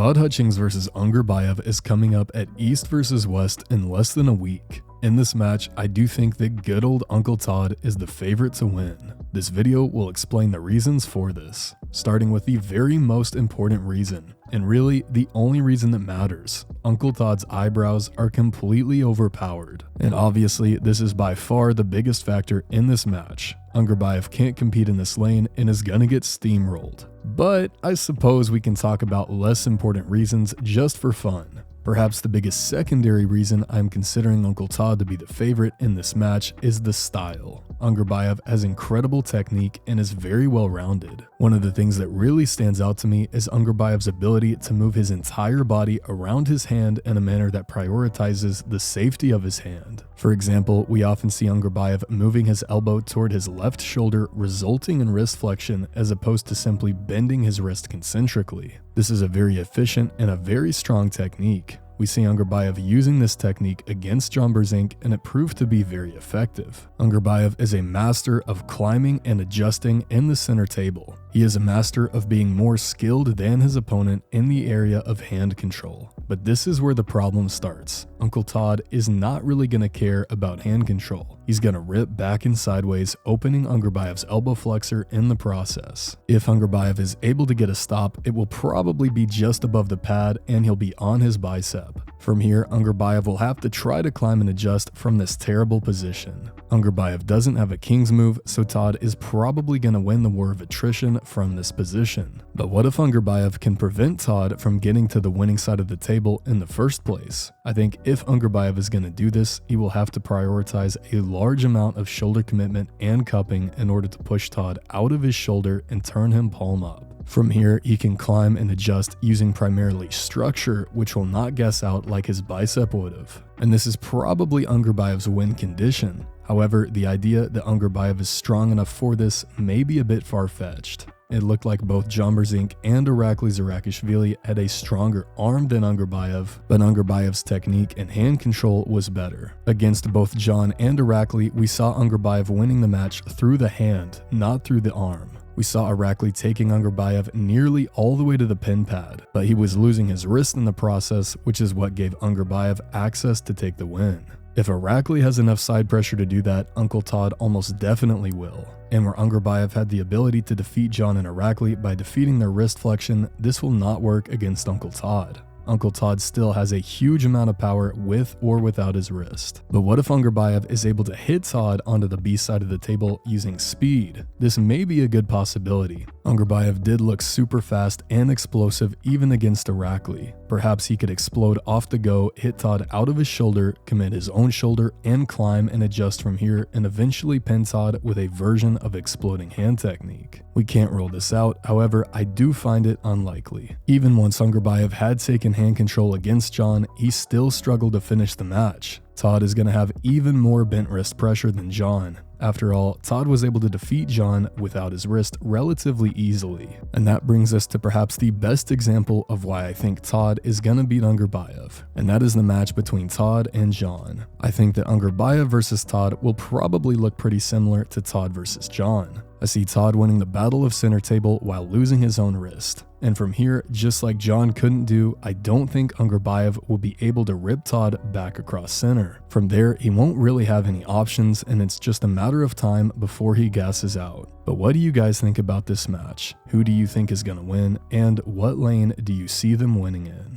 Todd Hutchings vs Ungarbayev is coming up at East vs West in less than a week. In this match, I do think that good old Uncle Todd is the favorite to win. This video will explain the reasons for this, starting with the very most important reason, and really the only reason that matters. Uncle Todd's eyebrows are completely overpowered, and obviously this is by far the biggest factor in this match. Ungarbayev can't compete in this lane and is gonna get steamrolled. But I suppose we can talk about less important reasons just for fun. Perhaps the biggest secondary reason I'm considering Uncle Todd to be the favorite in this match is the style. Ungarbayev has incredible technique and is very well rounded. One of the things that really stands out to me is Ungarbayev's ability to move his entire body around his hand in a manner that prioritizes the safety of his hand. For example, we often see Ungarbayev moving his elbow toward his left shoulder, resulting in wrist flexion as opposed to simply bending his wrist concentrically. This is a very efficient and a very strong technique. We see Ungarbayev using this technique against John Brzenk, and it proved to be very effective. Ungarbayev is a master of climbing and adjusting in the center table. He is a master of being more skilled than his opponent in the area of hand control. But this is where the problem starts. Uncle Todd is not really going to care about hand control. He's going to rip back and sideways, opening Ungarbayev's elbow flexor in the process. If Ungarbayev is able to get a stop, it will probably be just above the pad and he'll be on his bicep. From here, Ungarbayev will have to try to climb and adjust from this terrible position. Ungarbayev doesn't have a king's move, so Todd is probably going to win the war of attrition from this position. But what if Ungarbayev can prevent Todd from getting to the winning side of the table in the first place? I think if Ungarbayev is going to do this, he will have to prioritize a large amount of shoulder commitment and cupping in order to push Todd out of his shoulder and turn him palm up. From here, he can climb and adjust using primarily structure, which will not gas out like his bicep would have. And this is probably Ungarbayev's win condition. However, the idea that Ungarbayev is strong enough for this may be a bit far-fetched. It looked like both John Brzenk and Irakli Zarakishvili had a stronger arm than Ungarbayev, but Ungarbayev's technique and hand control was better. Against both John and Irakli, we saw Ungarbayev winning the match through the hand, not through the arm. We saw Irakli taking Ungarbayev nearly all the way to the pin pad, but he was losing his wrist in the process, which is what gave Ungarbayev access to take the win. If Irakli has enough side pressure to do that, Uncle Todd almost definitely will. And where Ungarbayev had the ability to defeat John and Irakli by defeating their wrist flexion, this will not work against Uncle Todd. Uncle Todd still has a huge amount of power with or without his wrist. But what if Ungarbayev is able to hit Todd onto the B side of the table using speed? This may be a good possibility. Ungarbayev did look super fast and explosive even against Irakli. Perhaps he could explode off the go, hit Todd out of his shoulder, commit his own shoulder, and climb and adjust from here, and eventually pin Todd with a version of exploding hand technique. We can't rule this out, however, I do find it unlikely. Even once Ungarbayev had taken hand control against John, he still struggled to finish the match. Todd is going to have even more bent wrist pressure than John. After all, Todd was able to defeat John without his wrist relatively easily. And that brings us to perhaps the best example of why I think Todd is going to beat Ungarbayev, and that is the match between Todd and John. I think that Ungarbayev versus Todd will probably look pretty similar to Todd versus John. I see Todd winning the battle of center table while losing his own wrist. And from here, just like John couldn't do, I don't think Ungarbayev will be able to rip Todd back across center. From there, he won't really have any options, and it's just a matter of time before he gasses out. But what do you guys think about this match? Who do you think is going to win, and what lane do you see them winning in?